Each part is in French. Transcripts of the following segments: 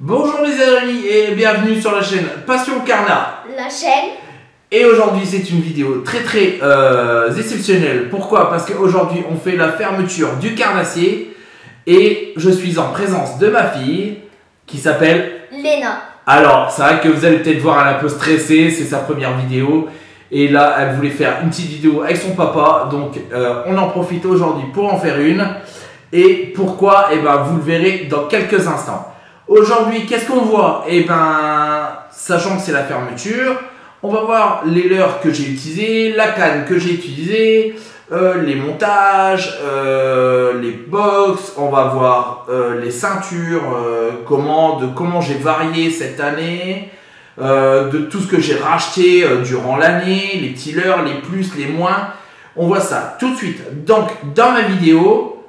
Bonjour mes amis et bienvenue sur la chaîne Passion Carnat. La chaîne. Et aujourd'hui c'est une vidéo très exceptionnelle. Pourquoi? Parce qu'aujourd'hui on fait la fermeture du carnassier et je suis en présence de ma fille qui s'appelle Léna. Alors c'est vrai que vous allez peut-être voir, elle est un peu stressée, c'est sa première vidéo. Et là elle voulait faire une petite vidéo avec son papa. Donc on en profite aujourd'hui pour en faire une. Et pourquoi? Eh ben vous le verrez dans quelques instants. Aujourd'hui, qu'est-ce qu'on voit? Eh ben, sachant que c'est la fermeture, on va voir les leurres que j'ai utilisées, la canne que j'ai utilisée, les montages, les box, on va voir les ceintures, comment j'ai varié cette année, de tout ce que j'ai racheté durant l'année, les petits leurres, les plus, les moins. On voit ça tout de suite. Donc, dans ma vidéo,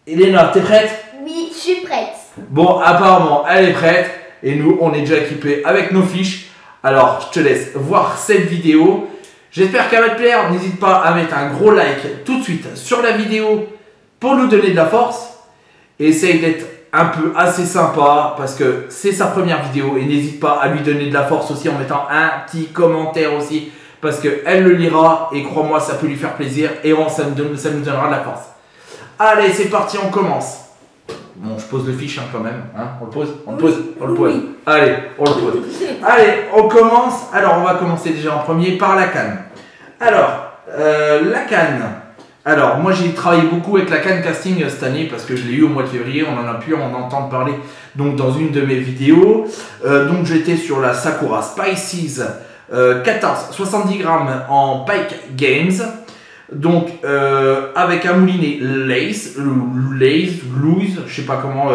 Elena, t'es prête? Oui, je suis prête. Bon, apparemment, elle est prête et nous, on est déjà équipés avec nos fiches. Alors, je te laisse voir cette vidéo. J'espère qu'elle va te plaire. N'hésite pas à mettre un gros like tout de suite sur la vidéo pour nous donner de la force. Et essaye d'être un peu assez sympa parce que c'est sa première vidéo. Et n'hésite pas à lui donner de la force aussi en mettant un petit commentaire aussi parce qu'elle le lira et crois-moi, ça peut lui faire plaisir et ça nous donnera de la force. Allez, c'est parti, on commence. Bon, je pose le fiche quand même, hein. On le pose. Oui. Allez, on le pose. Allez, on commence. Alors, on va commencer déjà en premier par la canne. Alors, la canne. Alors, moi, j'ai travaillé beaucoup avec la canne casting cette année parce que je l'ai eu au mois de février. On en a pu en entendre parler donc dans une de mes vidéos. Donc, j'étais sur la Sakura Spices 14 70 grammes en Pike Games. Donc avec un moulinet Lace, je sais pas comment,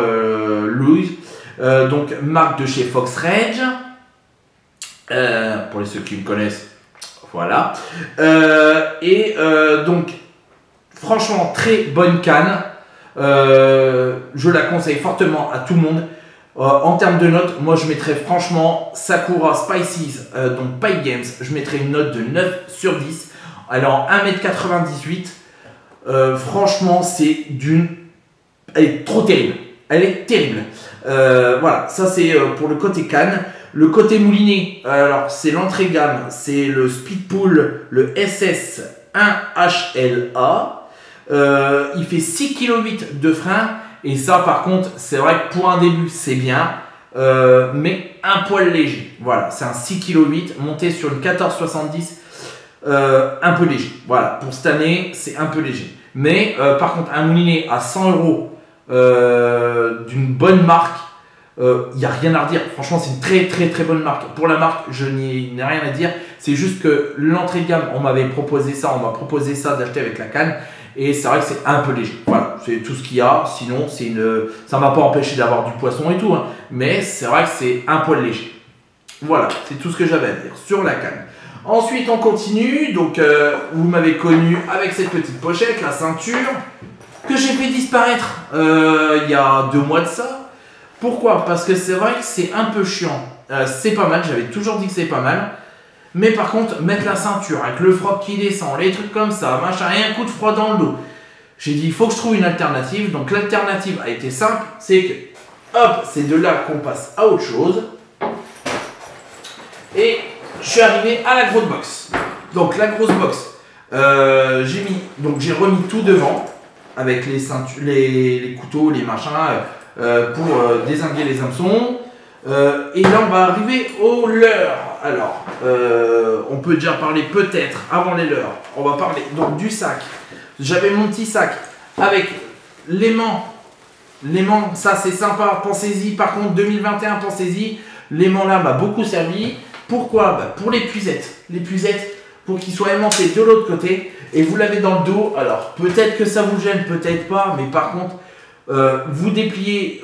donc marque de chez Fox Rage, pour ceux qui me connaissent, voilà. Donc franchement très bonne canne, je la conseille fortement à tout le monde. En termes de notes, moi je mettrais franchement Sakura Spices, donc Pike Games, je mettrais une note de 9 sur 10. Alors 1m98, franchement elle est trop terrible, elle est terrible. Voilà, ça c'est pour le côté canne. Le côté moulinet, alors c'est l'entrée gamme, c'est le Speedpool, le SS1HLA. Il fait 6,8 kg de frein et ça par contre c'est vrai que pour un début c'est bien, mais un poil léger. Voilà, c'est un 6,8 kg monté sur une 1470. Un peu léger, voilà, pour cette année c'est un peu léger, mais par contre un moulinet à 100 € d'une bonne marque, il n'y a rien à redire. Franchement c'est une très bonne marque. Pour la marque je n'ai rien à dire, c'est juste que l'entrée de gamme on m'a proposé ça d'acheter avec la canne et c'est vrai que c'est un peu léger. Voilà, c'est tout ce qu'il y a. Sinon ça m'a pas empêché d'avoir du poisson et tout, hein, mais c'est vrai que c'est un poil léger. Voilà, c'est tout ce que j'avais à dire sur la canne. Ensuite, on continue. Donc, vous m'avez connu avec cette petite pochette, la ceinture, que j'ai fait disparaître il y a 2 mois de ça. Pourquoi? Parce que c'est vrai que c'est un peu chiant. C'est pas mal, j'avais toujours dit que c'est pas mal. Mais par contre, mettre la ceinture avec le froid qui descend, les trucs comme ça, machin, et un coup de froid dans le dos. J'ai dit, il faut que je trouve une alternative. Donc, l'alternative a été simple. C'est que, hop, c'est de là qu'on passe à autre chose. Et je suis arrivé à la grosse box. Donc la grosse box, j'ai remis tout devant avec les ceintures, les couteaux, les machins pour dézinguer les hameçons. Et là on va arriver aux leurres. Alors on peut déjà parler peut-être avant les leurres. On va parler donc du sac. J'avais mon petit sac avec l'aimant. L'aimant, ça c'est sympa. Pensez-y. Par contre 2021, pensez-y. L'aimant là m'a beaucoup servi. Pourquoi? Bah pour les puisettes. Les puisettes, pour qu'ils soient aimantés de l'autre côté. Et vous l'avez dans le dos. Alors, peut-être que ça vous gêne, peut-être pas. Mais par contre, vous dépliez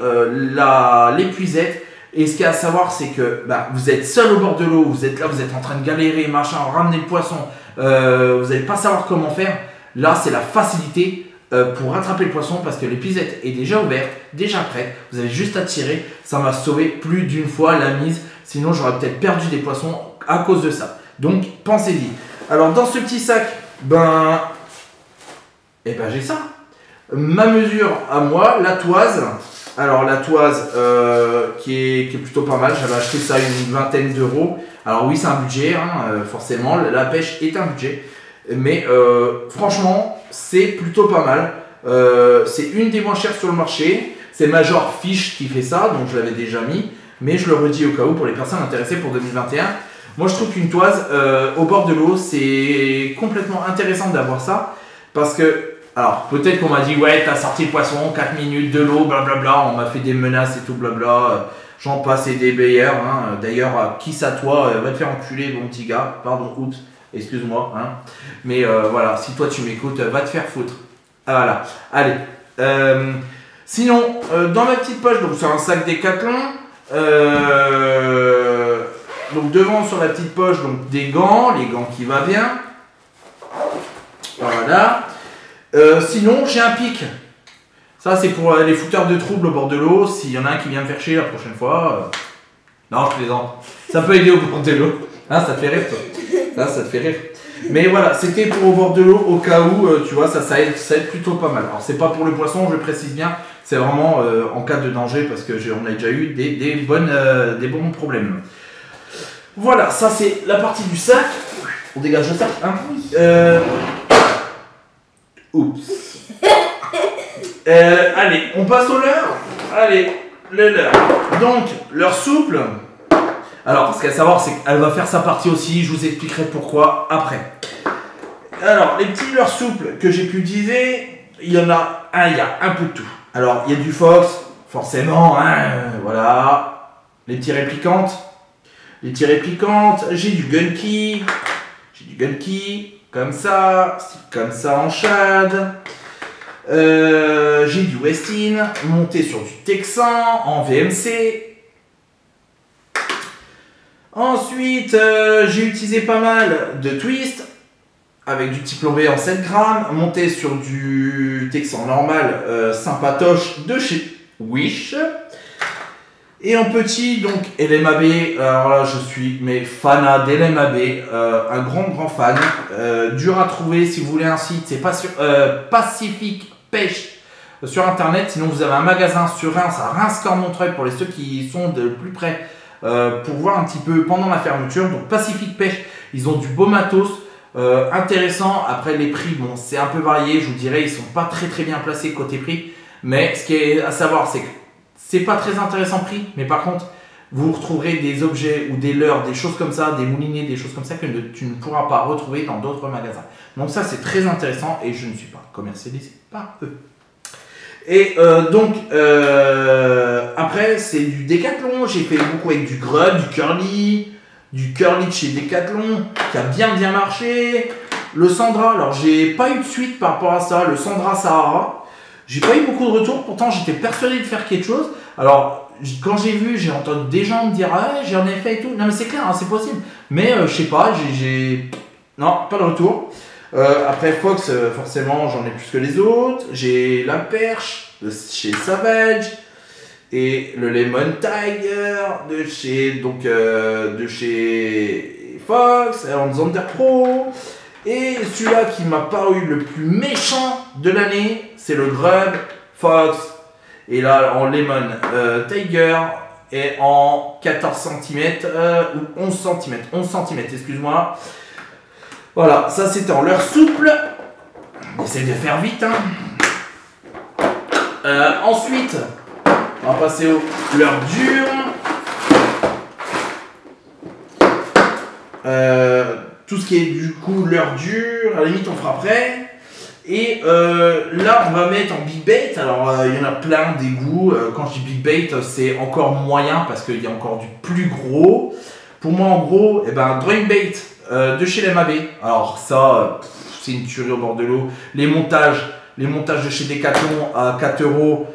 les puisettes. Et ce qu'il y a à savoir, c'est que vous êtes seul au bord de l'eau. Vous êtes là, vous êtes en train de galérer, machin, ramener le poisson. Vous n'allez pas savoir comment faire. Là, c'est la facilité pour rattraper le poisson. Parce que l'épuisette est déjà ouverte, déjà prête. Vous avez juste à tirer. Ça m'a sauvé plus d'une fois la mise. Sinon, j'aurais peut-être perdu des poissons à cause de ça. Donc, pensez-y. Alors, dans ce petit sac, j'ai ça. Ma mesure à moi, la toise, Alors la toise qui est plutôt pas mal, j'avais acheté ça une vingtaine d'euros. Alors oui c'est un budget, hein, forcément, la pêche est un budget. Mais franchement c'est plutôt pas mal. C'est une des moins chères sur le marché. C'est Major Fish qui fait ça, donc je l'avais déjà mis. Mais je le redis au cas où pour les personnes intéressées pour 2021. Moi je trouve qu'une toise au bord de l'eau c'est complètement intéressant d'avoir ça. Parce que alors, peut-être qu'on m'a dit, ouais, t'as sorti le poisson, 4 minutes de l'eau, blablabla, on m'a fait des menaces et tout, blabla, j'en passe et des meilleurs, hein. D'ailleurs, qui ça toi, va te faire enculer, mon petit gars, pardon, oups, excuse-moi, hein. Mais voilà, si toi tu m'écoutes, va te faire foutre. Ah, voilà, allez. Sinon, dans ma petite poche, donc c'est un sac Décathlon, donc devant sur la petite poche, donc des gants, les gants qui va bien, voilà. Sinon, j'ai un pic. Ça, c'est pour les fouteurs de troubles au bord de l'eau. S'il y en a un qui vient me faire chier la prochaine fois. Non, je plaisante. Ça peut aider au bord de l'eau. Hein, ça te fait rire, toi. Là, ça te fait rire. Mais voilà, c'était pour au bord de l'eau au cas où, tu vois, ça aide plutôt pas mal. Alors, c'est pas pour le poisson, je précise bien. C'est vraiment en cas de danger parce que on a déjà eu des bons problèmes. Voilà, ça, c'est la partie du sac. On dégage le sac, hein. Oui. Oups. Allez, on passe au leurre. Allez, le leurre. Donc, leurre souple. Alors, ce qu'il y a à savoir, c'est qu'elle va faire sa partie aussi. Je vous expliquerai pourquoi après. Alors, les petits leurres souples que j'ai pu utiliser, il y en a un peu de tout. Alors, il y a du Fox, forcément, hein, voilà. Les petits réplicantes. J'ai du Gunky. Comme ça en shad. J'ai du Westin monté sur du Texan en VMC. Ensuite, j'ai utilisé pas mal de twist avec du petit plombé en 7 grammes monté sur du Texan normal sympatoche de chez Wish. Et en petit, donc, LMAB, alors là, je suis fanat d'LMAB, un grand fan, dur à trouver si vous voulez un site, c'est pas sur Pacific Pêche sur internet, sinon vous avez un magasin sur Reims, à Reims-Cormontreuil pour ceux qui sont de plus près, pour voir un petit peu pendant la fermeture. Donc Pacific Pêche, ils ont du beau matos, intéressant. Après les prix, bon, c'est un peu varié, je vous dirais, ils sont pas très bien placés côté prix, mais ce qui est à savoir, c'est que c'est pas très intéressant prix, mais par contre, vous retrouverez des objets ou des leurres, des choses comme ça, des moulinets, des choses comme ça que tu ne pourras pas retrouver dans d'autres magasins. Donc ça, c'est très intéressant et je ne suis pas commercialisé par eux. Et après, c'est du Décathlon. J'ai fait beaucoup avec du Grub, du Curly de chez Décathlon, qui a bien marché. Le Sandra, alors j'ai pas eu de suite par rapport à ça, le Sandra Sahara. J'ai pas eu beaucoup de retours, pourtant j'étais persuadé de faire quelque chose. Alors, quand j'ai vu, j'ai entendu des gens me dire « Ah, j'en ai fait et tout ». Non mais c'est clair, hein, c'est possible. Mais je sais pas, non, pas de retour. Après Fox, forcément, j'en ai plus que les autres. J'ai la perche de chez Savage. Et le Lemon Tiger de chez Fox, en Zander Pro. Et celui-là qui m'a paru le plus méchant de l'année, c'est le Grub Fox. Et là, en Lemon Tiger et en 14 cm ou 11 cm. 11 cm, excuse-moi. Voilà, ça c'était en leurre souple. On essaie de faire vite. Hein. Ensuite, on va passer au leurre dur. Tout ce qui est du coup leurre dur, à la limite on fera après. Et là on va mettre en big bait. Alors il y en a plein des goûts. Quand je dis big bait, c'est encore moyen parce qu'il y a encore du plus gros. Pour moi en gros, drawing bait de chez l'MAB. Alors ça, c'est une tuerie au bord de l'eau. Les montages de chez Decathlon à 4 €,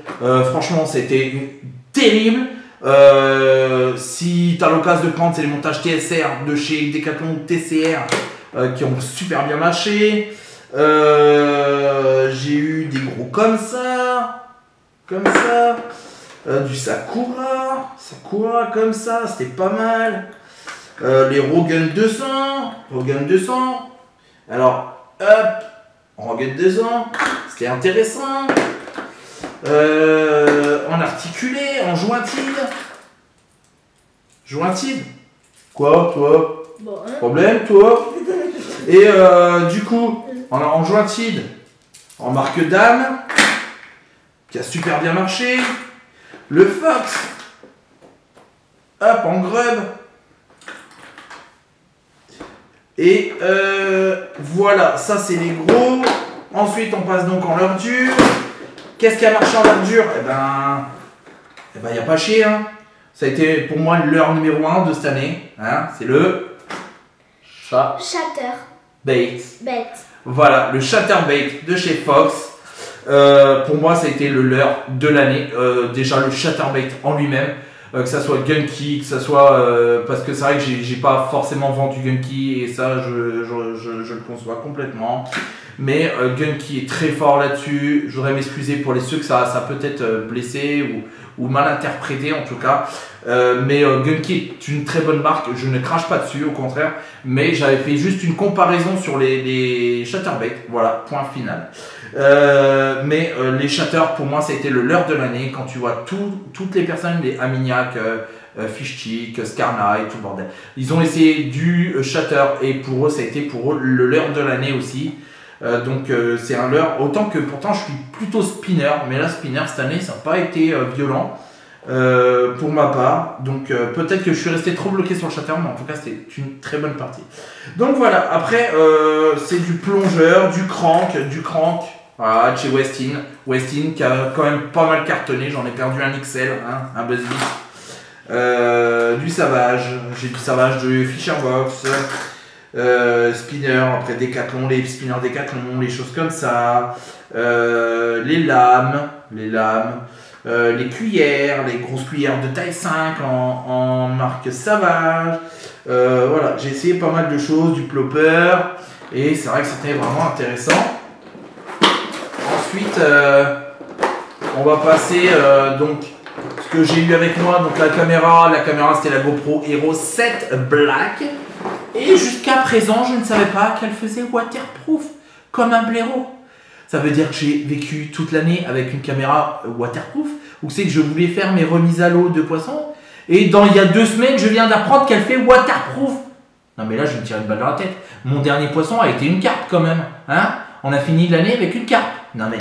franchement c'était terrible. Si tu as l'occasion de prendre, c'est les montages TSR de chez Decathlon ou TCR qui ont super bien marché. J'ai eu des gros comme ça, du Sakura comme ça, c'était pas mal. Les Rogan 200. Alors, hop, Rogan 200, c'était intéressant. En articulé, en jointille. Jointille. Quoi, toi? Bon, hein. Problème, toi? Et du coup, en jointille, en marque Dame, qui a super bien marché. Le Fox, hop, en grub. Et voilà, ça c'est les gros. Ensuite, on passe donc en leurre dure. Qu'est-ce qui a marché en leurre dure? Eh ben, y a pas chier, hein. Ça a été pour moi le leurre numéro 1 de cette année. Hein. C'est le Shatter. Bait. Bête. Voilà, le Chatterbait de chez Fox. Pour moi, ça a été le leurre de l'année. Déjà, le Chatterbait en lui-même. Que ça soit Gunky, que ça soit... parce que c'est vrai que j'ai pas forcément vendu Gunky. Et ça, je le conçois complètement. Mais Gunky est très fort là-dessus. Je voudrais m'excuser pour les ceux que ça a peut-être blessé ou mal interprété en tout cas. Mais Gunky est une très bonne marque. Je ne crache pas dessus, au contraire. Mais j'avais fait juste une comparaison sur les Chatterbait. Voilà, point final. Mais les Shatters, pour moi, ça a été le leurre de l'année. Quand tu vois toutes les personnes, les Amignac, Fishchick, Scarna et tout le bordel. Ils ont essayé du Shatter et pour eux, ça a été pour eux le leurre de l'année aussi. Donc c'est un leurre, autant que pourtant je suis plutôt spinner, mais là spinner cette année ça n'a pas été violent pour ma part, donc peut-être que je suis resté trop bloqué sur le shatter, mais en tout cas c'était une très bonne partie. Donc voilà, après c'est du plongeur, du crank, voilà, chez Westin qui a quand même pas mal cartonné, j'en ai perdu un XL, hein, un Buzzbeat, du Savage, j'ai du Savage de Fisherbox. Spinner, après Decathlon, les spinners Decathlon, les choses comme ça, les lames, les cuillères, les grosses cuillères de taille 5 en marque Savage. Voilà, j'ai essayé pas mal de choses, du plopper, et c'est vrai que c'était vraiment intéressant. Ensuite, on va passer donc ce que j'ai eu avec moi, donc la caméra c'était la GoPro Hero 7 Black. Et jusqu'à présent, je ne savais pas qu'elle faisait waterproof, comme un blaireau. Ça veut dire que j'ai vécu toute l'année avec une caméra waterproof, ou c'est que je voulais faire mes remises à l'eau de poisson, et il y a 2 semaines, je viens d'apprendre qu'elle fait waterproof. Non mais là, je vais me tirer une balle dans la tête. Mon dernier poisson a été une carpe quand même. Hein, on a fini l'année avec une carpe. Non mais,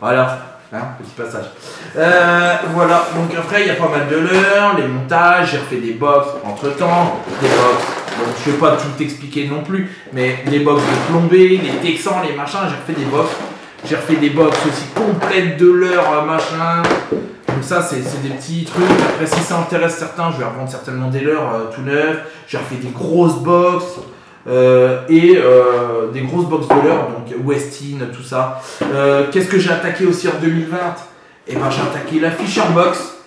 voilà. Hein, petit passage. Voilà, donc après il y a pas mal de leurres, les montages, j'ai refait des box entre temps, des box, bon je vais pas tout expliquer non plus, mais les box de plombée, les texans, les machins, j'ai refait des box aussi complètes de leurres, machin, donc ça c'est des petits trucs. Après si ça intéresse certains, je vais revendre certainement des leurres tout neufs, j'ai refait des grosses box. Des grosses box de leurres, donc Westin, tout ça. Qu'est-ce que j'ai attaqué aussi en 2020? Et ben j'ai attaqué la Fisherbox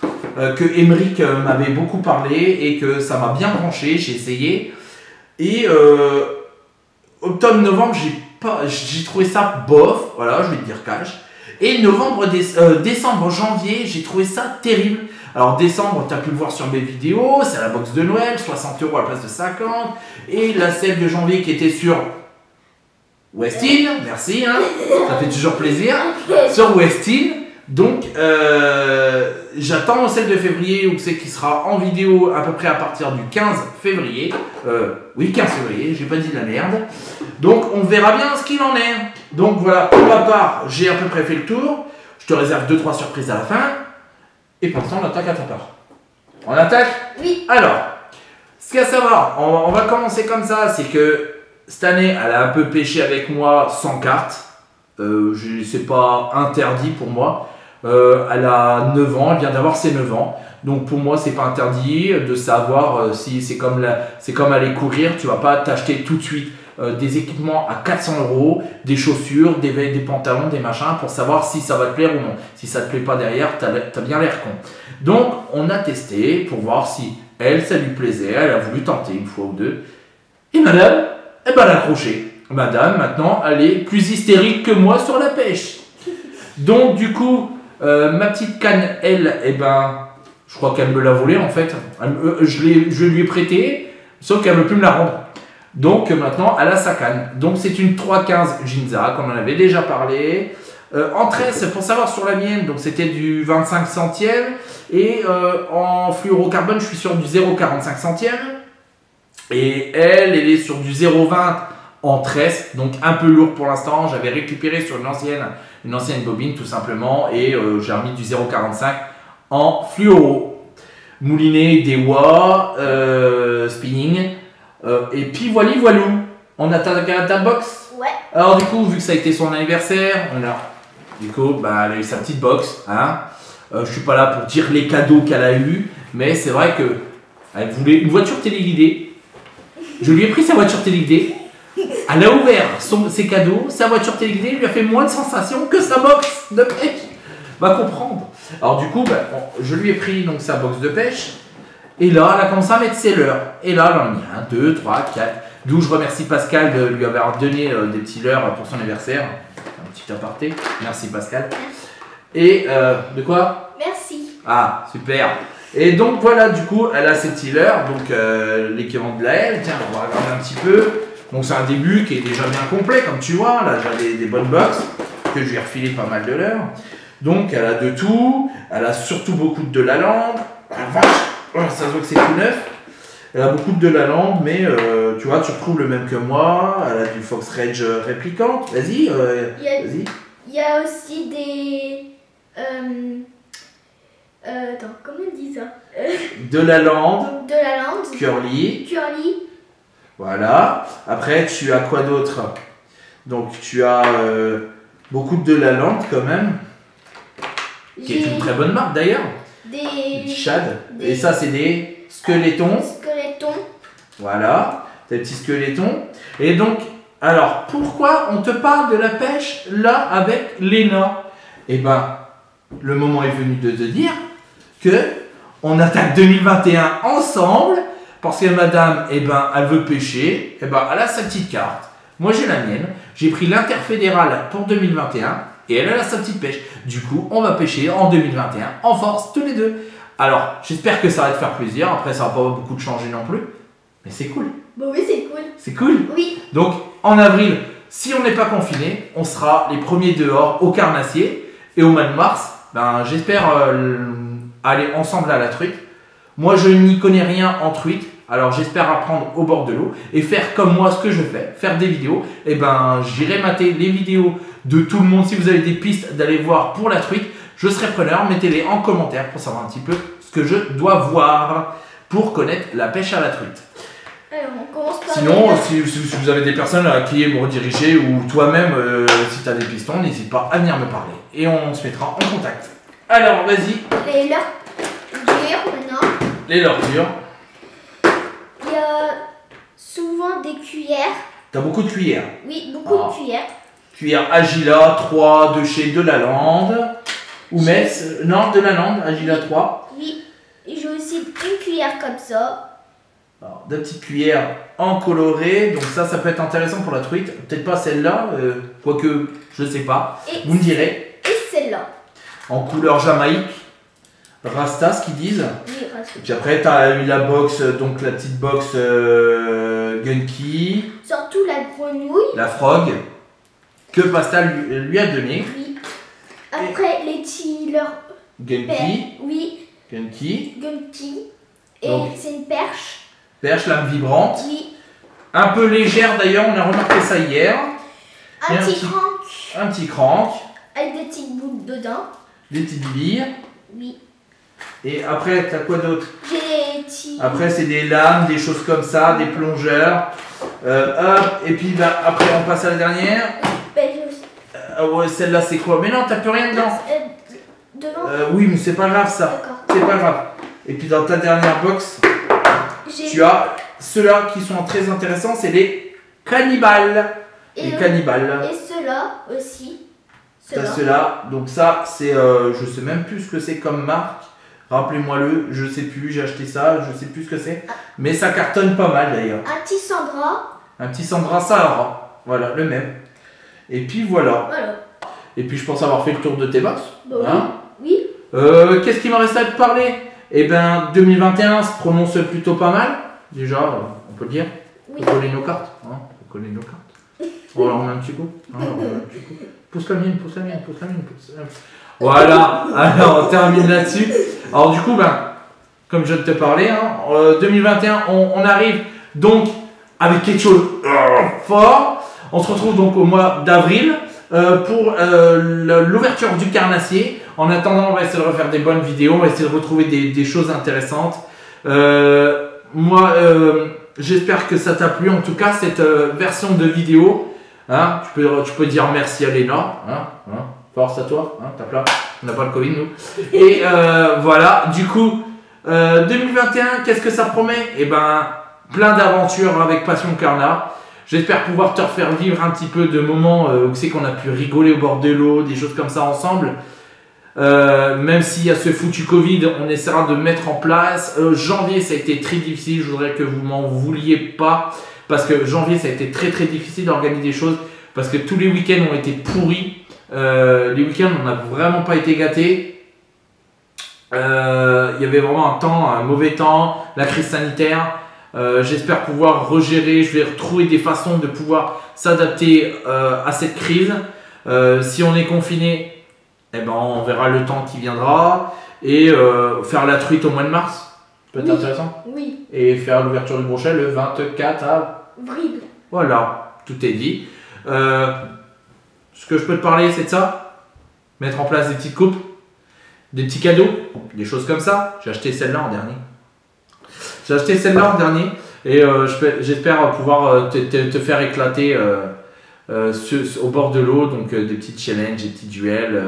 que Emeric m'avait beaucoup parlé et que ça m'a bien branché, j'ai essayé. Et octobre-novembre, j'ai trouvé ça bof, voilà, je vais te dire cash. Et décembre, janvier, j'ai trouvé ça terrible. Alors décembre, tu as pu le voir sur mes vidéos, c'est la box de Noël, 60 € à la place de 50. Et la celle de janvier qui était sur Westin, merci, hein, ça fait toujours plaisir, sur Westin. Donc j'attends celle de février, ou c'est qui sera en vidéo à peu près à partir du 15 février. Oui, 15 février, j'ai pas dit de la merde. Donc on verra bien ce qu'il en est. Donc voilà, pour ma part, j'ai à peu près fait le tour. Je te réserve 2-3 surprises à la fin. Et pour l'instant, on attaque à ta part. On attaque? Oui. Alors, ce qu'il y a à savoir, on va commencer comme ça, c'est que cette année, elle a un peu pêché avec moi sans carte. C'est pas interdit pour moi. Elle a 9 ans, elle vient d'avoir ses 9 ans. Donc pour moi, c'est pas interdit de savoir si c'est comme aller courir. Tu vas pas t'acheter tout de suite des équipements à 400 €, des chaussures, des pantalons, des machins pour savoir si ça va te plaire ou non. Si ça te plaît pas derrière, t'as bien l'air con. Donc on a testé pour voir si ça lui plaisait. Elle a voulu tenter une fois ou deux. Et madame, elle a accroché. Madame, maintenant, elle est plus hystérique que moi sur la pêche. Donc du coup, ma petite canne, je crois qu'elle me l'a volée en fait. Je lui ai prêté, sauf qu'elle ne veut plus me la rendre. Donc maintenant, elle a sa canne. Donc c'est une 315 Ginza, qu'on en avait déjà parlé. En 13, pour savoir sur la mienne, donc c'était du 25 centièmes. Et en fluorocarbone, je suis sur du 0,45 centièmes. Et elle est sur du 0,20 en 13. Donc un peu lourd pour l'instant. J'avais récupéré sur une ancienne bobine tout simplement. Et j'ai remis du 0,45 en fluoro. Mouliné, Dewa, spinning. Et puis voilà. On a ta box. Ouais. Alors du coup, vu que ça a été son anniversaire, du coup, bah, elle a eu sa petite box. Hein. Je suis pas là pour dire les cadeaux qu'elle a eu, mais c'est vrai que elle voulait une voiture téléguidée. Je lui ai pris sa voiture téléguidée. Elle a ouvert ses cadeaux, sa voiture téléguidée lui a fait moins de sensations que sa box de pêche. Va comprendre. Alors du coup, bah, je lui ai pris donc sa box de pêche. Et là, elle a commencé à mettre ses leurres. Et là, elle en a mis 1, 2, 3, 4. D'où je remercie Pascal de lui avoir donné des petits leurres pour son anniversaire. Un petit aparté. Merci Pascal. Et de quoi? Merci. Ah, super. Et donc voilà, du coup, elle a ses petits leurres. Donc l'équivalent de la L. Tiens, on va regarder un petit peu. Donc c'est un début qui est déjà bien complet, comme tu vois. Là, j'ai des bonnes box que je lui ai refilé pas mal de leurres. Donc elle a de tout. Elle a surtout beaucoup de la lande. Ah, vache. Oh, ça se voit que c'est tout neuf. Elle a beaucoup de la lande, mais tu vois, tu retrouves le même que moi. Elle a du Fox Rage réplicante. Vas-y, vas-y. Il y a aussi des... attends, comment on dit ça? De la lande. De la lande. Curly. Curly. Voilà. Après, tu as quoi d'autre? Donc, tu as beaucoup de la lande quand même. Qui est une très bonne marque d'ailleurs. Des... Shad. Et ça, c'est des squelettons. Squelettons. Voilà. Des petits squelettons. Et donc, alors, pourquoi on te parle de la pêche là avec Léna? Eh ben, le moment est venu de te dire que on attaque 2021 ensemble parce que madame, eh ben, elle veut pêcher. Eh ben, elle a sa petite carte. Moi, j'ai la mienne. J'ai pris l'interfédérale pour 2021 et elle a sa petite pêche. Du coup, on va pêcher en 2021 en force tous les deux. Alors, j'espère que ça va te faire plaisir. Après, ça va pas beaucoup de changer non plus. Mais c'est cool. Bah oui, c'est cool. C'est cool. Oui. Donc, en avril, si on n'est pas confiné, on sera les premiers dehors au carnassier. Et au mois de mars, ben, j'espère aller ensemble à la truite. Moi, je n'y connais rien en truite. Alors, j'espère apprendre au bord de l'eau et faire comme moi ce que je fais, faire des vidéos. Et ben, j'irai mater les vidéos de tout le monde. Si vous avez des pistes d'aller voir pour la truite, je serai preneur. Mettez-les en commentaire pour savoir un petit peu ce que je dois voir pour connaître la pêche à la truite. Alors, on commence par... Sinon, si vous avez des personnes à qui me rediriger ou toi-même, si tu as des pistons, n'hésite pas à venir me parler et on se mettra en contact. Alors, vas-y. Les leurres dures maintenant. Les leurres dures. Il y a souvent des cuillères. T'as beaucoup de cuillères. Oui, beaucoup de cuillères. Cuillère Agila 3 de chez Delalande. Ou Metz. Non, Delalande, Agila 3. Oui. Et j'ai aussi une cuillère comme ça. Alors, deux petites cuillères en coloré. Donc ça peut être intéressant pour la truite. Peut-être pas celle-là, quoique je sais pas. Et vous me direz. Et celle-là. En couleur Jamaïque. Rasta, ce qu'ils disent. Oui, Rasta. Et puis après, tu as eu la box, donc la petite box Gunky. Surtout la grenouille. La frog. Que Pascal lui a donné. Oui. Après, les tillers. Gunky. Oui. Gunky. Gunky. Et Donc. c'est une perche. Perche, lame vibrante. Oui. Un peu légère d'ailleurs, on a remarqué ça hier. Un Et petit crank. Un petit crank. Avec des petites boules dedans. Des petites billes. Oui. Et après, t'as quoi d'autre? J'ai des petits... Après, c'est des lames, des choses comme ça, des plongeurs. Hop, et puis bah, après, on passe à la dernière. Ben, je... Ouais, celle-là, c'est quoi? Mais non, t'as plus rien dedans. Devant. Oui, mais c'est pas grave ça. D'accord. C'est pas grave. Et puis dans ta dernière box, tu as ceux-là qui sont très intéressants, c'est les cannibales. Les cannibales. Et ceux-là aussi. T'as ceux-là. Donc ça, c'est, je sais même plus ce que c'est comme marque. Rappelez-moi-le, je sais plus, j'ai acheté ça, je sais plus ce que c'est. Mais ça cartonne pas mal d'ailleurs. Un petit Sandra. Un petit Sandra Sahara. Voilà, le même. Et puis voilà. Voilà. Et puis je pense avoir fait le tour de tes box. Bah Hein? oui. Qu'est-ce qu'il me reste à te parler? Eh ben 2021 se prononce plutôt pas mal. Déjà, on peut le dire. Oui. On connaît nos cartes. Hein, on connaît nos cartes. On leur met un petit coup. Hein, on leur met un petit coup. Pousse la mienne, pousse la mienne, pousse la mienne, pousse la mienne. Voilà, alors on termine là-dessus. Alors du coup, comme je viens de te parler, 2021, on arrive donc avec quelque chose fort. On se retrouve donc au mois d'avril pour l'ouverture du carnassier. En attendant, on va essayer de refaire des bonnes vidéos, on va essayer de retrouver des choses intéressantes. Moi, j'espère que ça t'a plu, en tout cas, cette version de vidéo. Hein, tu peux dire merci à Léna. Force à toi, tape là. On n'a pas le Covid, nous. Et voilà, du coup, 2021, qu'est-ce que ça promet? Eh ben, plein d'aventures avec Passion Carnat. J'espère pouvoir te refaire vivre un petit peu de moments où c'est qu'on a pu rigoler au bord de l'eau, des choses comme ça ensemble. Même s'il y a ce foutu Covid, on essaiera de mettre en place. Janvier, ça a été très difficile. Je voudrais que vous m'en vouliez pas. Parce que janvier, ça a été très très difficile d'organiser des choses. Parce que tous les week-ends ont été pourris. Les week-ends, on n'a vraiment pas été gâtés. Il y avait vraiment un mauvais temps, la crise sanitaire. J'espère pouvoir regérer. Je vais retrouver des façons de pouvoir s'adapter à cette crise. Si on est confiné, eh ben, on verra le temps qui viendra. Et faire la truite au mois de mars. Peut être intéressant. Oui. Et faire l'ouverture du brochet le 24 avril. Voilà, tout est dit. Ce que je peux te parler, c'est de ça. Mettre en place des petites coupes, des petits cadeaux, des choses comme ça. J'ai acheté celle-là en dernier. Et j'espère pouvoir te faire éclater au bord de l'eau. Donc des petits challenges, des petits duels.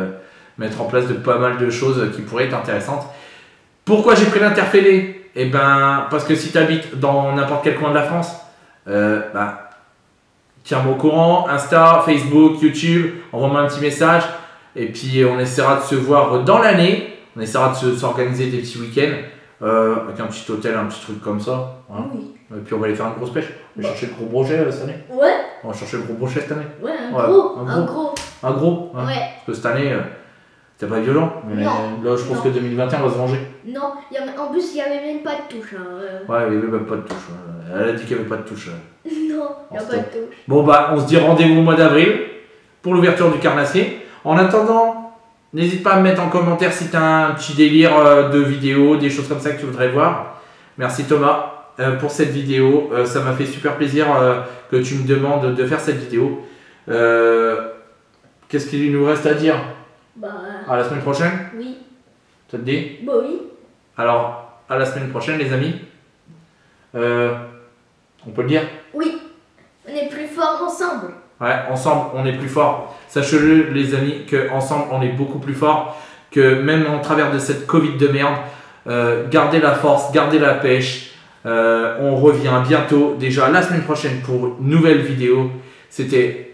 Mettre en place de pas mal de choses qui pourraient être intéressantes. Pourquoi j'ai pris l'interfélé? Eh ben, parce que si tu habites dans n'importe quel coin de la France, tiens-moi au courant, Insta, Facebook, YouTube, envoie-moi un petit message et puis on essaiera de se voir dans l'année, on essaiera de s'organiser des petits week-ends avec un petit hôtel, un petit truc comme ça. Hein. Oui. Et puis on va aller faire une grosse pêche. On va chercher le gros brochet cette année. Ouais. On va chercher le gros brochet cette année. Ouais, un gros. Un gros. Hein. Ouais. Parce que cette année, c'était pas violent. Mais non. Là, je pense que 2021 va se venger. Non, en plus, il n'y avait même pas de touche. Ouais, il n'y avait même pas de touche. Elle a dit qu'il n'y avait pas de touche. Non, il n'y a pas de touche. Bon, on se dit rendez-vous au mois d'avril pour l'ouverture du carnassier. En attendant, n'hésite pas à me mettre en commentaire si tu as un petit délire de vidéo, des choses comme ça que tu voudrais voir. Merci Thomas pour cette vidéo. Ça m'a fait super plaisir que tu me demandes de faire cette vidéo. Qu'est-ce qu'il nous reste à dire? À la semaine prochaine? Oui. Ça te dit? Oui. Alors, à la semaine prochaine les amis. On peut le dire? Oui. On est plus forts ensemble. Ouais, ensemble on est plus fort. Sachez-le les amis, qu'ensemble on est beaucoup plus fort. Que même en travers de cette Covid de merde, gardez la force, gardez la pêche. On revient bientôt, déjà la semaine prochaine pour une nouvelle vidéo. C'était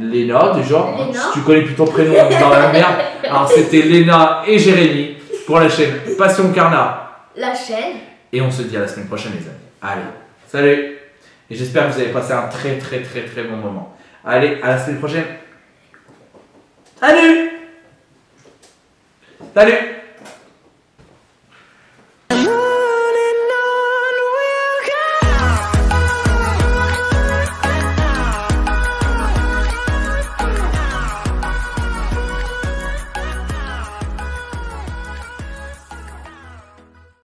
Léna déjà. Léna. Si tu connais plus ton prénom, on est dans la merde. Alors c'était Léna et Jérémy pour la chaîne Passion Carnat. La chaîne. Et on se dit à la semaine prochaine les amis. Allez, salut. Et j'espère que vous avez passé un très très très très bon moment. Allez, à la semaine prochaine. Salut. Salut.